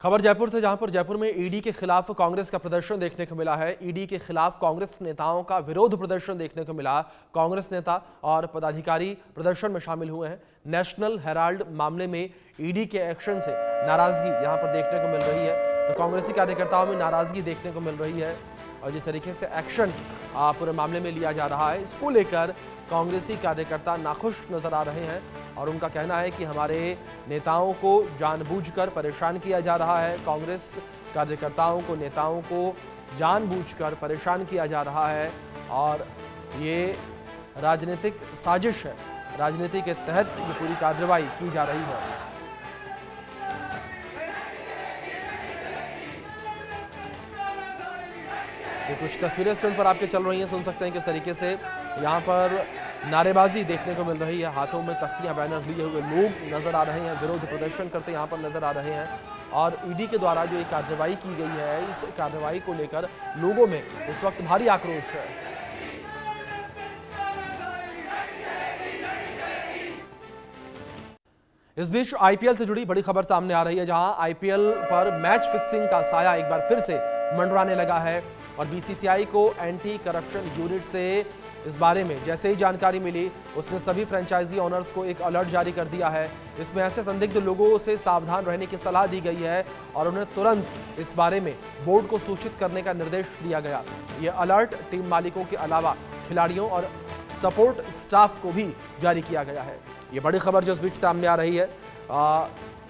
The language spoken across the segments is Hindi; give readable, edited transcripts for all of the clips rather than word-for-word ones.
खबर जयपुर से, जहां पर जयपुर में ईडी के खिलाफ कांग्रेस का प्रदर्शन देखने को मिला है। ईडी के खिलाफ कांग्रेस नेताओं का विरोध प्रदर्शन देखने को मिला। कांग्रेस नेता और पदाधिकारी प्रदर्शन में शामिल हुए हैं। नेशनल हेराल्ड मामले में ईडी के एक्शन से नाराजगी यहां पर देखने को मिल रही है। तो कांग्रेसी कार्यकर्ताओं में नाराजगी देखने को मिल रही है और जिस तरीके से एक्शन पूरे मामले में लिया जा रहा है, इसको लेकर कांग्रेसी कार्यकर्ता नाखुश नजर आ रहे हैं और उनका कहना है कि हमारे नेताओं को जानबूझकर परेशान किया जा रहा है। कांग्रेस कार्यकर्ताओं को, नेताओं को जानबूझकर परेशान किया जा रहा है और ये राजनीतिक साजिश है। राजनीति के तहत ये पूरी कार्रवाई की जा रही है। तो कुछ तस्वीरें स्क्रीन पर आपके चल रही हैं, सुन सकते हैं किस तरीके से यहाँ पर नारेबाजी देखने को मिल रही है। हाथों में तख्तियां, बैनर लिए हुए लोग नजर आ रहे हैं, विरोध प्रदर्शन करते यहाँ पर नजर आ रहे हैं। और ईडी के द्वारा जो ये कार्रवाई की गई है, इस कार्रवाई को लेकर लोगों में इस वक्त भारी आक्रोश है। इस बीच आईपीएल से जुड़ी बड़ी खबर सामने आ रही है, जहां आईपीएल पर मैच फिक्सिंग का साया एक बार फिर से मंडराने लगा है और बीसीसीआई को एंटी करप्शन यूनिट से इस बारे में जैसे ही जानकारी मिली, उसने सभी फ्रेंचाइजी ओनर्स को एक अलर्ट जारी कर दिया है। इसमें ऐसे संदिग्ध लोगों से सावधान रहने की सलाह दी गई है और उन्हें तुरंत इस बारे में बोर्ड को सूचित करने का निर्देश दिया गया। ये अलर्ट टीम मालिकों के अलावा खिलाड़ियों और सपोर्ट स्टाफ को भी जारी किया गया है। ये बड़ी खबर जो इस बीच सामने आ रही है,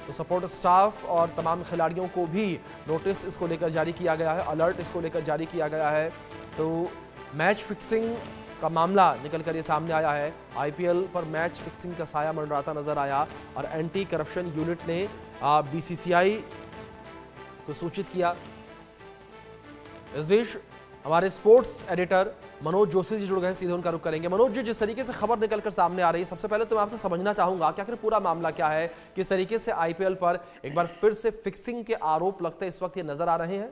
तो सपोर्ट स्टाफ और तमाम खिलाड़ियों को भी नोटिस इसको लेकर जारी किया गया है, अलर्ट इसको लेकर जारी किया गया है। तो मैच फिक्सिंग का मामला निकल कर ये सामने आया है। आईपीएल पर मैच फिक्सिंग का साया मंडराता नजर आया और एंटी करप्शन यूनिट ने बीसीसीआई को सूचित किया। इस बीच हमारे स्पोर्ट्स एडिटर मनोज जोशी जी जुड़ गए हैं, सीधे उनका रुख करेंगे। मनोज जी, जिस तरीके से खबर निकलकर सामने आ रही है, सबसे पहले तो मैं आपसे समझना चाहूंगा कि आखिर पूरा मामला क्या है, किस तरीके से आईपीएल पर एक बार फिर से फिक्सिंग के आरोप लगते इस वक्त ये नजर आ रहे हैं।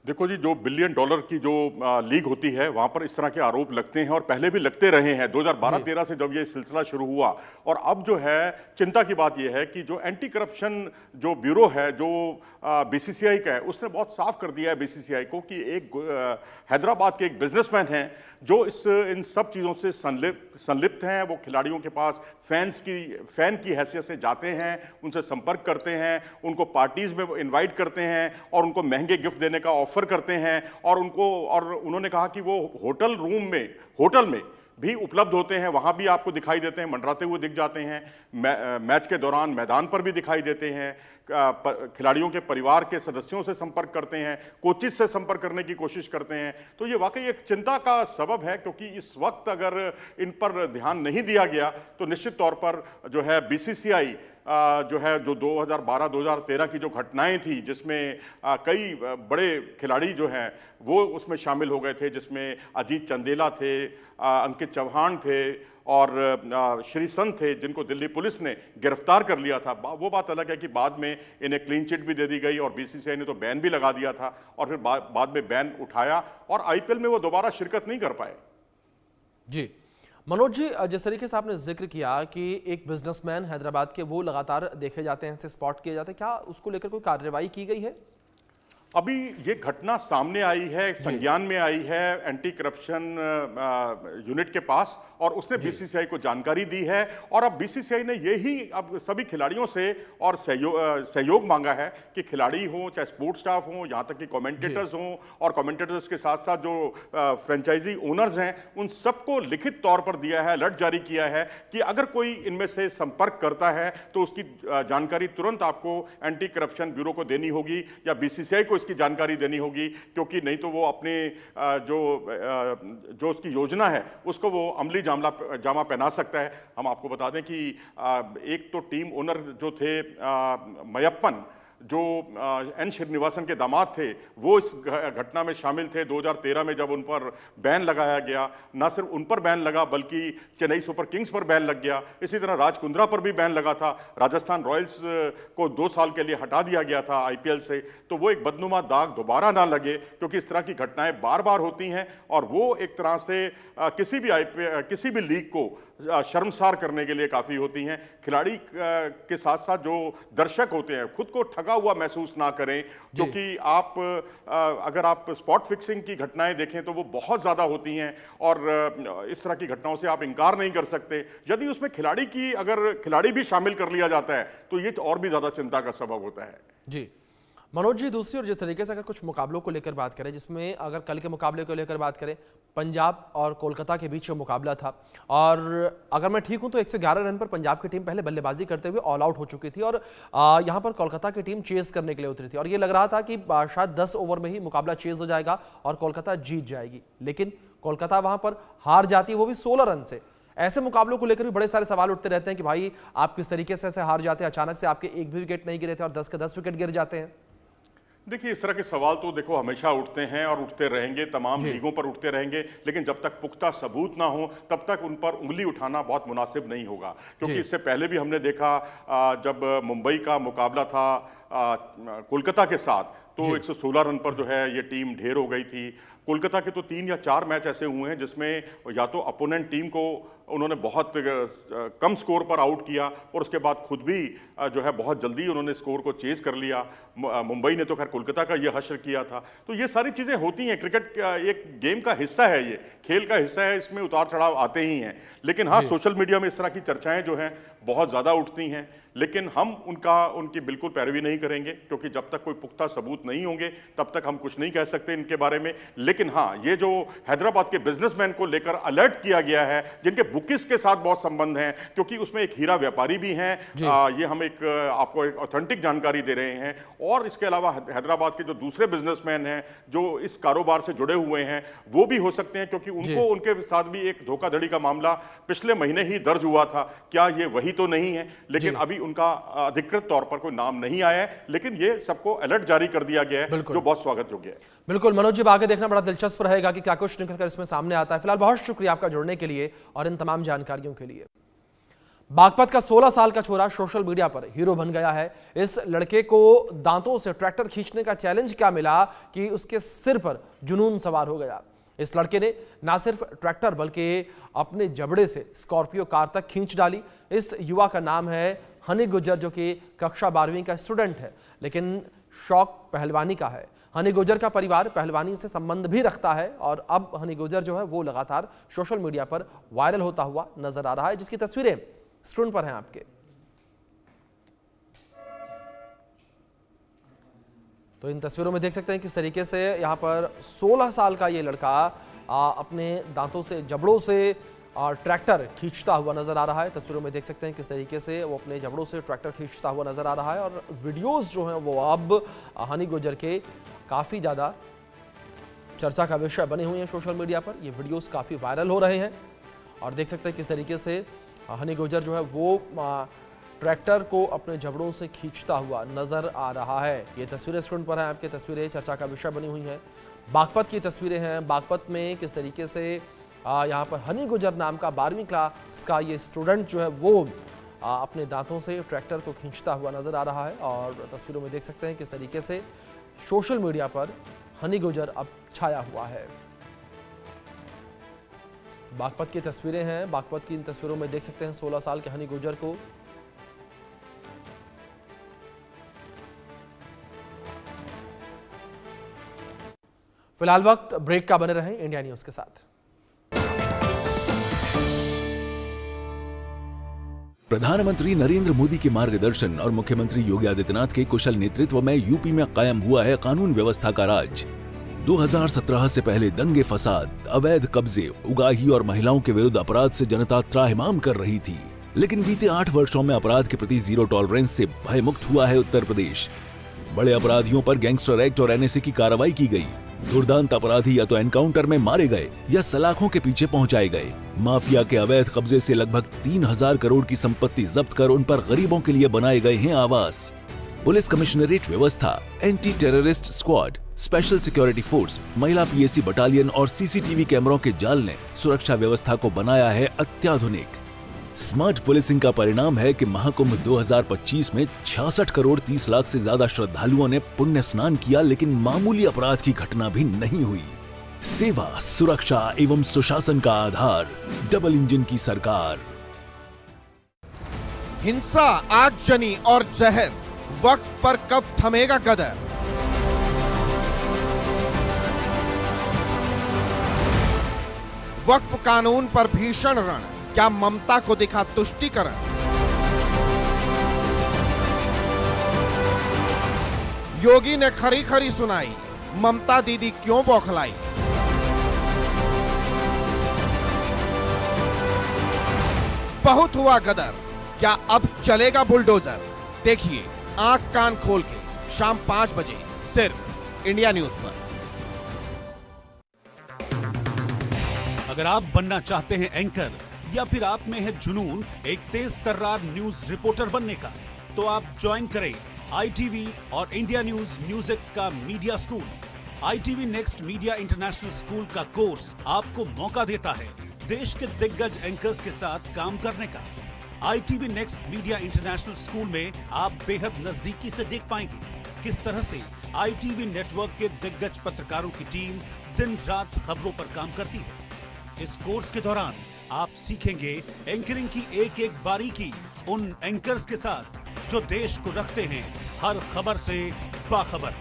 देखो जी, जो बिलियन डॉलर की जो लीग होती है वहां पर इस तरह के आरोप लगते हैं और पहले भी लगते रहे हैं। 2012-13 से जब ये सिलसिला शुरू हुआ और अब जो है चिंता की बात ये है कि जो एंटी करप्शन जो ब्यूरो है, जो बीसीसीआई का है, उसने बहुत साफ कर दिया है बीसीसीआई को कि एक हैदराबाद के एक बिजनेसमैन हैं जो इन सब चीज़ों से संलिप्त हैं। वो खिलाड़ियों के पास फैन की हैसियत से जाते हैं, उनसे संपर्क करते हैं, उनको पार्टीज में इनवाइट करते हैं और उनको महंगे गिफ्ट देने का ऑफर करते हैं और उन्होंने कहा कि वो होटल में भी उपलब्ध होते हैं, वहां भी आपको दिखाई देते हैं, मंडराते हुए दिख जाते हैं। मैच के दौरान मैदान पर भी दिखाई देते हैं, खिलाड़ियों के परिवार के सदस्यों से संपर्क करते हैं, कोचिज से संपर्क करने की कोशिश करते हैं। तो ये वाकई एक चिंता का सबब है, क्योंकि इस वक्त अगर इन पर ध्यान नहीं दिया गया तो निश्चित तौर पर जो है बीसीसीआई जो 2012-2013 की जो घटनाएं थी, जिसमें कई बड़े खिलाड़ी जो हैं वो उसमें शामिल हो गए थे, जिसमें अजीत चंदेला थे, अंकित चौहान थे और श्री संत थे, जिनको दिल्ली पुलिस ने गिरफ्तार कर लिया था। वो बात अलग है कि बाद में इन्हें क्लीन चिट भी दे दी गई और बीसीसीआई ने तो बैन भी लगा दिया था और फिर बाद में बैन उठाया और आईपीएल में वो दोबारा शिरकत नहीं कर पाए। जी मनोज जी, जिस तरीके से आपने जिक्र किया कि एक बिजनेसमैन हैदराबाद के वो लगातार देखे जाते हैं, स्पॉट किए जाते हैं, क्या उसको लेकर कोई कार्रवाई की गई है? अभी ये घटना सामने आई है, संज्ञान में आई है एंटी करप्शन यूनिट के पास और उसने बीसीसीआई को जानकारी दी है और अब बीसीसीआई ने यही अब सभी खिलाड़ियों से और सहयोग मांगा है कि खिलाड़ी हों, चाहे स्पोर्ट्स स्टाफ हों, यहाँ तक कि कमेंटेटर्स हों और कमेंटेटर्स के साथ साथ जो फ्रेंचाइजी ओनर्स हैं, उन सबको लिखित तौर पर दिया है, अलर्ट जारी किया है कि अगर कोई इनमें से संपर्क करता है तो उसकी जानकारी तुरंत आपको एंटी करप्शन ब्यूरो को देनी होगी या बीसीसीआई को की जानकारी देनी होगी, क्योंकि नहीं तो वो अपने जो उसकी योजना है उसको वो अमली जामा पहना सकता है। हम आपको बता दें कि एक तो टीम ओनर जो थे मयप्पन, जो एन श्रीनिवासन के दामाद थे, वो इस घटना में शामिल थे। 2013 में जब उन पर बैन लगाया गया, ना सिर्फ उन पर बैन लगा बल्कि चेन्नई सुपर किंग्स पर बैन लग गया, इसी तरह राज कुंद्रा पर भी बैन लगा था। राजस्थान रॉयल्स को 2 साल के लिए हटा दिया गया था आईपीएल से। तो वो एक बदनुमा दाग दोबारा ना लगे, क्योंकि इस तरह की घटनाएं बार बार होती हैं और वो एक तरह से किसी भी लीग को शर्मसार करने के लिए काफ़ी होती हैं। खिलाड़ी के साथ साथ जो दर्शक होते हैं खुद को ठगा हुआ महसूस ना करें, क्योंकि आप अगर आप स्पॉट फिक्सिंग की घटनाएं देखें तो वो बहुत ज़्यादा होती हैं और इस तरह की घटनाओं से आप इनकार नहीं कर सकते। यदि उसमें अगर खिलाड़ी भी शामिल कर लिया जाता है तो ये और भी ज़्यादा चिंता का सबब होता है। जी मनोज जी, दूसरी और जिस तरीके से अगर कुछ मुकाबलों को लेकर बात करें, जिसमें अगर कल के मुकाबले को लेकर बात करें, पंजाब और कोलकाता के बीच में मुकाबला था और अगर मैं ठीक हूं तो 111 रन पर पंजाब की टीम पहले बल्लेबाजी करते हुए ऑल आउट हो चुकी थी और यहां पर कोलकाता की टीम चेज करने के लिए उतरी थी और ये लग रहा था कि शायद 10 ओवर में ही मुकाबला चेज हो जाएगा और कोलकाता जीत जाएगी, लेकिन कोलकाता वहां पर हार जाती है, वो भी 16 रन से। ऐसे मुकाबलों को लेकर भी बड़े सारे सवाल उठते रहते हैं कि भाई आप किस तरीके से ऐसे हार जाते हैं, अचानक से आपके एक भी विकेट नहीं गिरे थे और 10 के 10 विकेट गिर जाते हैं। देखिए, इस तरह के सवाल तो देखो हमेशा उठते हैं और उठते रहेंगे, तमाम लीगों पर उठते रहेंगे, लेकिन जब तक पुख्ता सबूत ना हो तब तक उन पर उंगली उठाना बहुत मुनासिब नहीं होगा। क्योंकि इससे पहले भी हमने देखा जब मुंबई का मुकाबला था कोलकाता के साथ, तो 116 रन पर जो है ये टीम ढेर हो गई थी। कोलकाता के तो 3 या 4 मैच ऐसे हुए हैं जिसमें या तो अपोनेंट टीम को उन्होंने बहुत कम स्कोर पर आउट किया और उसके बाद खुद भी जो है बहुत जल्दी उन्होंने स्कोर को चेज कर लिया। मुंबई ने तो खैर कोलकाता का ये हश्र किया था। तो ये सारी चीज़ें होती हैं, क्रिकेट एक गेम का हिस्सा है, ये खेल का हिस्सा है, इसमें उतार चढ़ाव आते ही हैं। लेकिन हाँ, सोशल मीडिया में इस तरह की चर्चाएं जो हैं बहुत ज़्यादा उठती हैं, लेकिन हम उनकी बिल्कुल पैरवी नहीं करेंगे, क्योंकि जब तक कोई पुख्ता सबूत नहीं होंगे तब तक हम कुछ नहीं कह सकते इनके बारे में। लेकिन हाँ, ये जो हैदराबाद के बिजनेसमैन को लेकर अलर्ट किया गया है, जिनके बुकिस के साथ बहुत संबंध हैं, क्योंकि उसमें एक हीरा व्यापारी भी हैं, ये हम आपको एक ऑथेंटिक जानकारी दे रहे हैं। और इसके अलावा हैदराबाद के जो दूसरे बिजनेसमैन हैं जो इस कारोबार से जुड़े हुए हैं वो भी हो सकते हैं, क्योंकि उनके साथ भी एक धोखाधड़ी का मामला पिछले महीने ही दर्ज हुआ था। क्या ये वही तो नहीं है? लेकिन अभी उनका अधिकृत तौर पर कोई नाम नहीं आया है, लेकिन ये सबको अलर्ट जारी कर दिया गया है, जो बहुत स्वागत योग्य है। बिल्कुल मनोज जी, आगे देखना बड़ा दिलचस्प रहेगा कि क्या कुछ निकलकर इसमें सामने आता है। फिलहाल बहुत शुक्रिया आपका जुड़ने के लिए और इन तमाम जानकारियों के लिए। बागपत का 16 साल का छोरा सोशल मीडिया पर हीरो बन गया है। इस लड़के को दांतों से ट्रैक्टर खींचने का चैलेंज क्या मिला कि उसके सिर पर जुनून सवार हो गया। इस लड़के ने ना सिर्फ ट्रैक्टर बल्कि अपने जबड़े से स्कॉर्पियो कार तक खींच डाली। इस युवा का नाम है हनी गुज्जर, जो कि कक्षा 12वीं का स्टूडेंट है, लेकिन शौक पहलवानी का है। हनी गुज्जर का परिवार पहलवानी से संबंध भी रखता है और अब हनी गुज्जर जो है वो लगातार सोशल मीडिया पर वायरल होता हुआ नजर आ रहा है, जिसकी तस्वीरें स्क्रीन पर हैं आपके। तो इन तस्वीरों में देख सकते हैं किस तरीके से यहाँ पर 16 साल का ये लड़का अपने दांतों से, जबड़ों से ट्रैक्टर खींचता हुआ नजर आ रहा है। तस्वीरों में देख सकते हैं किस तरीके से वो अपने जबड़ों से ट्रैक्टर खींचता हुआ नजर आ रहा है और वीडियोस जो हैं वो अब हनी गुज्जर के काफ़ी ज़्यादा चर्चा का विषय बने हुए हैं सोशल मीडिया पर। ये वीडियोस काफ़ी वायरल हो रहे हैं और देख सकते हैं किस तरीके से हनी गुज्जर जो है वो ट्रैक्टर को अपने जबड़ों से खींचता हुआ नजर आ रहा है। ये तस्वीरें स्क्रीन पर हैं आपके, तस्वीरें चर्चा का विषय बनी हुई हैं। बागपत की तस्वीरें हैं। बागपत में किस तरीके से यहाँ पर हनी गुज्जर नाम का 12वीं क्लास का ये स्टूडेंट जो है वो अपने दांतों से ट्रैक्टर को खींचता हुआ नजर आ रहा है और तस्वीरों में देख सकते हैं किस तरीके से सोशल मीडिया पर हनी गुज्जर अब छाया हुआ है। बागपत की तस्वीरें हैं। बागपत की इन तस्वीरों में देख सकते हैं 16 साल के हनी गुज्जर को। फिलहाल वक्त ब्रेक का, बने रहें इंडिया न्यूज के साथ। प्रधानमंत्री नरेंद्र मोदी के मार्गदर्शन और मुख्यमंत्री योगी आदित्यनाथ के कुशल नेतृत्व में यूपी में कायम हुआ है कानून व्यवस्था का राज। 2017 से पहले दंगे फसाद, अवैध कब्जे, उगाही और महिलाओं के विरुद्ध अपराध से जनता त्राहिमाम कर रही थी, लेकिन बीते 8 वर्षों में अपराध के प्रति जीरो टॉलरेंस से भयमुक्त हुआ है उत्तर प्रदेश। बड़े अपराधियों पर गैंगस्टर एक्ट और एनएसए की कार्रवाई की गई। दुर्दांत अपराधी या तो एनकाउंटर में मारे गए या सलाखों के पीछे पहुंचाए गए। माफिया के अवैध कब्जे से लगभग 3000 करोड़ की संपत्ति जब्त कर उन पर गरीबों के लिए बनाए गए हैं आवास। पुलिस कमिश्नरेट व्यवस्था, anti terrorist squad, special security force, महिला पीएसी बटालियन और सीसीटीवी कैमरों के जाल ने सुरक्षा व्यवस्था को बनाया है अत्याधुनिक। स्मार्ट पुलिसिंग का परिणाम है कि महाकुंभ 2025 में 66 करोड़ 30 लाख से ज्यादा श्रद्धालुओं ने पुण्य स्नान किया, लेकिन मामूली अपराध की घटना भी नहीं हुई। सेवा, सुरक्षा एवं सुशासन का आधार, डबल इंजन की सरकार। हिंसा, आगजनी और जहर, वक्फ पर कब थमेगा गदर? वक्फ कानून पर भीषण रण, क्या ममता को दिखा तुष्टीकरण? योगी ने खरी खरी सुनाई, ममता दीदी क्यों बौखलाई? बहुत हुआ गदर, क्या अब चलेगा बुलडोजर? देखिए आंख कान खोल के शाम 5 बजे सिर्फ इंडिया न्यूज पर। अगर आप बनना चाहते हैं एंकर या फिर आप में है जुनून एक तेज तर्रार न्यूज रिपोर्टर बनने का, तो आप ज्वाइन करें ITV और इंडिया न्यूज एक्स का media school. ITV next media international school का कोर्स आपको मौका देता है देश के दिग्गज एंकर्स के साथ काम करने का। ITV next media international school में आप बेहद नजदीकी से देख पाएंगे किस तरह से ITV नेटवर्क के दिग्गज पत्रकारों की टीम दिन रात खबरों पर काम करती है। इस कोर्स के दौरान आप सीखेंगे एंकरिंग की एक एक बारीकी उन एंकर्स के साथ जो देश को रखते हैं हर खबर से बाखबर।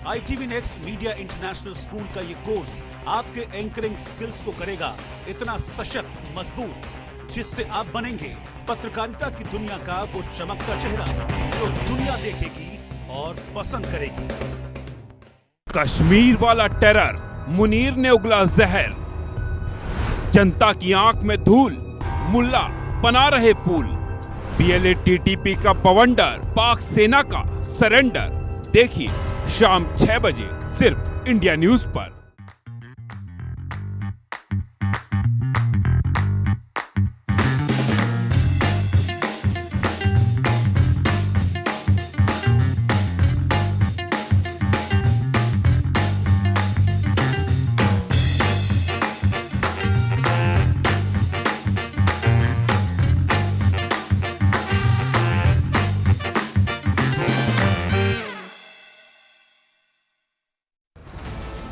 ITV next media international school का ये कोर्स आपके एंकरिंग स्किल्स को करेगा इतना सशक्त, मजबूत, जिससे आप बनेंगे पत्रकारिता की दुनिया का वो चमकता चेहरा जो दुनिया देखेगी और पसंद करेगी। कश्मीर वाला टेरर, मुनीर ने उगला जहर, जनता की आंख में धूल, मुल्ला बना रहे फूल, PLA TTP का बवंडर, पाक सेना का सरेंडर। देखिए शाम 6 बजे सिर्फ इंडिया न्यूज पर।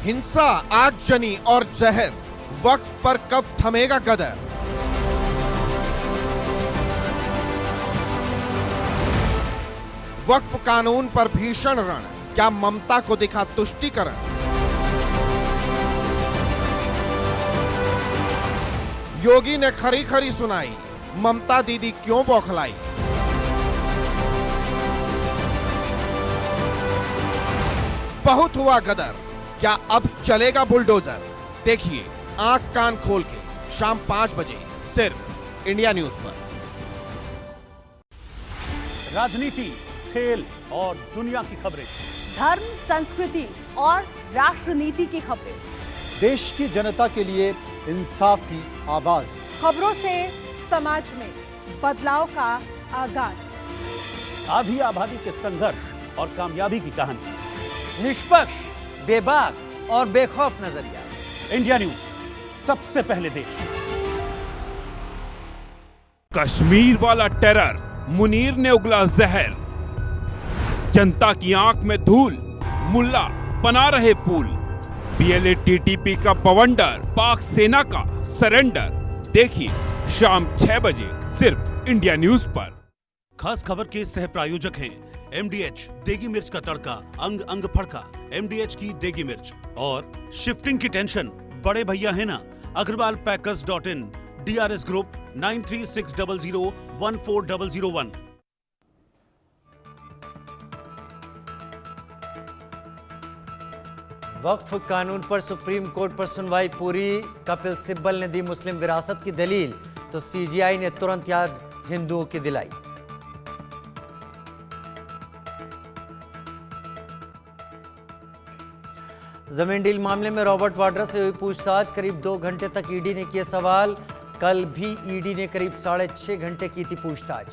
हिंसा, आगजनी और जहर, वक्फ पर कब थमेगा गदर? वक्फ कानून पर भीषण रण, क्या ममता को दिखा तुष्टीकरण? योगी ने खरी खरी सुनाई, ममता दीदी क्यों बौखलाई? बहुत हुआ गदर, क्या अब चलेगा बुलडोजर? देखिए आंख कान खोल के शाम 5 बजे सिर्फ इंडिया न्यूज पर। राजनीति, खेल और दुनिया की खबरें, धर्म, संस्कृति और राष्ट्रनीति की खबरें, देश की जनता के लिए इंसाफ की आवाज, खबरों से समाज में बदलाव का आगाज, आधी आबादी के संघर्ष और कामयाबी की कहानी, निष्पक्ष, बेबाक और बेखौफ नजरिया। इंडिया न्यूज, सबसे पहले देश। कश्मीर वाला टेरर, मुनीर ने उगला जहर, जनता की आंख में धूल, मुल्ला बना रहे फूल, PLA TTP का बवंडर, पाक सेना का सरेंडर। देखिए शाम 6 बजे सिर्फ इंडिया न्यूज पर। खास खबर के सह प्रायोजक हैं MDH देगी मिर्च का तड़का, अंग अंग फड़का, MDH की देगी मिर्च। और शिफ्टिंग की टेंशन बड़े भैया है ना, अग्रवाल पैकर्स.in, DRS ग्रुप 9360014001। वक्फ कानून पर सुप्रीम कोर्ट पर सुनवाई पूरी। कपिल सिब्बल ने दी मुस्लिम विरासत की दलील, तो CGI ने तुरंत याद हिंदुओं की दिलाई। जमीन डील मामले में रॉबर्ट वाड्रा से हुई पूछताछ, करीब 2 घंटे तक ईडी ने किए सवाल। कल भी ईडी ने करीब 6.5 घंटे की थी पूछताछ।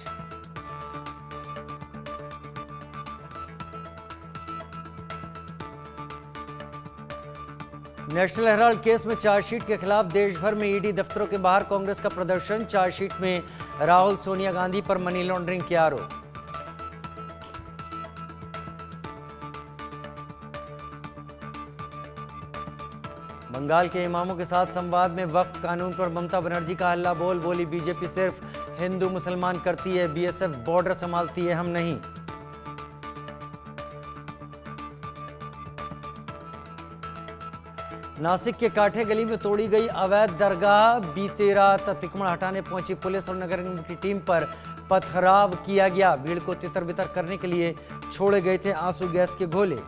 नेशनल हेराल्ड केस में चार्जशीट के खिलाफ देश भर में ईडी दफ्तरों के बाहर कांग्रेस का प्रदर्शन। चार्जशीट में राहुल, सोनिया गांधी पर मनी लॉन्ड्रिंग के आरोप। बंगाल के इमामों के साथ संवाद में वक्फ कानून पर ममता बनर्जी का हल्ला बोल, बोली बीजेपी सिर्फ हिंदू मुसलमान करती है, बीएसएफ बॉर्डर संभालती है, हम नहीं। नासिक के काठे गली में तोड़ी गई अवैध दरगाह। बीते रात अतिक्रमण हटाने पहुंची पुलिस और नगर निगम की टीम पर पथराव किया गया। भीड़ को तितर बितर करने के लिए छोड़े गए थे आंसू गैस के गोले।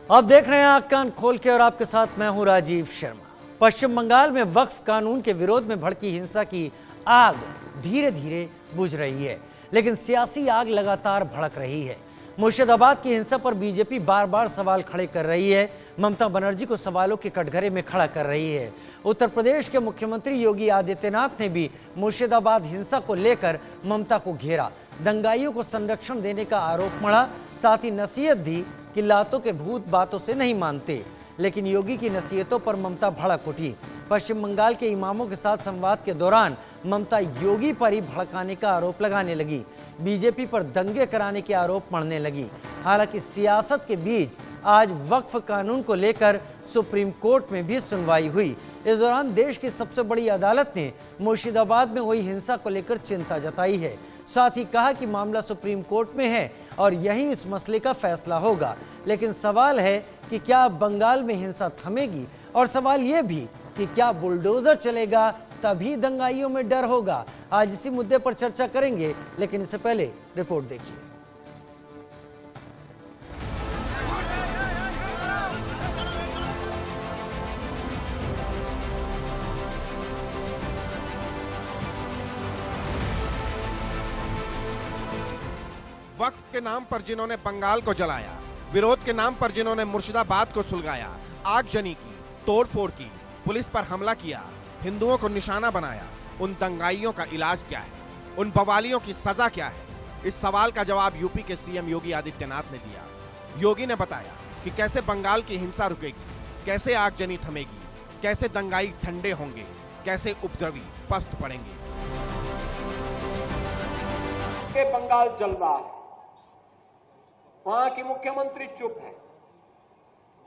आप देख रहे हैं आंख कान खोल के और आपके साथ मैं हूं राजीव शर्मा। पश्चिम बंगाल में वक्फ कानून के विरोध में भड़की हिंसा की आग धीरे धीरे बुझ रही है, लेकिन सियासी आग लगातार भड़क रही है। मुर्शिदाबाद की हिंसा पर बीजेपी बार बार सवाल खड़े कर रही है। ममता बनर्जी को सवालों के कटघरे में खड़ा कर रही है। उत्तर प्रदेश के मुख्यमंत्री योगी आदित्यनाथ ने भी मुर्शिदाबाद हिंसा को लेकर ममता को घेरा। दंगाइयों को संरक्षण देने का आरोप मढ़ा, साथ ही नसीहत दी कि लातों के भूत बातों से नहीं मानते। लेकिन योगी की नसीहतों पर ममता भड़क उठी। पश्चिम बंगाल के इमामों के साथ संवाद के दौरान ममता योगी पर ही भड़काने का आरोप लगाने लगी। बीजेपी पर दंगे कराने के आरोप मढ़ने लगी। हालांकि सियासत के बीच आज वक्फ कानून को लेकर सुप्रीम कोर्ट में भी सुनवाई हुई। इस दौरान देश की सबसे बड़ी अदालत ने मुर्शिदाबाद में हुई हिंसा को लेकर चिंता जताई है। साथ ही कहा कि मामला सुप्रीम कोर्ट में है और यही इस मसले का फैसला होगा। लेकिन सवाल है कि क्या बंगाल में हिंसा थमेगी, और सवाल यह भी कि क्या बुलडोजर चलेगा तभी दंगाइयों में डर होगा। आज इसी मुद्दे पर चर्चा करेंगे, लेकिन इससे पहले रिपोर्ट देखिए। वक्फ के नाम पर जिन्होंने बंगाल को जलाया, विरोध के नाम पर जिन्होंने मुर्शिदाबाद को सुलगाया, आगजनी की, तोड़फोड़ की, पुलिस पर हमला किया, हिंदुओं को निशाना बनाया, उन दंगाइयों का इलाज क्या है? उन बवालियों की सजा क्या है? इस सवाल का जवाब यूपी के सीएम योगी आदित्यनाथ ने दिया। योगी ने बताया कि कैसे बंगाल की हिंसा रुकेगी, कैसे आगजनी थमेगी, कैसे दंगाई ठंडे होंगे, कैसे उपद्रवी पस्त पड़ेंगे। बंगाल जल रहा है, वहां की मुख्यमंत्री चुप है,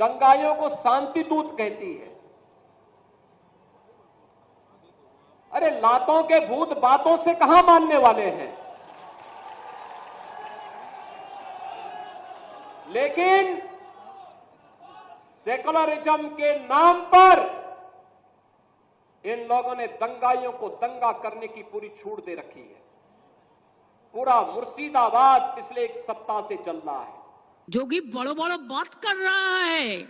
दंगाइयों को शांति दूत कहती है। अरे लातों के भूत बातों से कहां मानने वाले हैं? लेकिन सेकुलरिज्म के नाम पर इन लोगों ने दंगाइयों को दंगा करने की पूरी छूट दे रखी है। पूरा मुर्शिदाबाद पिछले एक सप्ताह से चल रहा है। जोगी बड़ो बड़ो बात कर रहा है,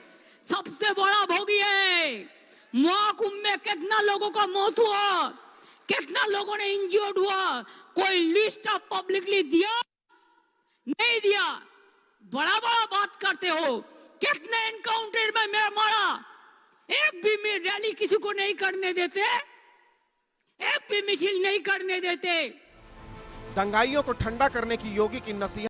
सबसे बड़ा भोगी है। महाकुंभ में कितना लोगों का मौत हुआ, कितना लोगों ने इंजर्ड हुआ, कोई लिस्ट ऑफ पब्लिकली दिया? नहीं दिया। बड़ा बड़ा बात करते हो। कितने एनकाउंटर में मैं मारा, एक भी रैली किसी को नहीं करने देते, एक भी मिছিল नहीं करने देते। दंगाइयों को ठंडा करने की योगी की नसीहत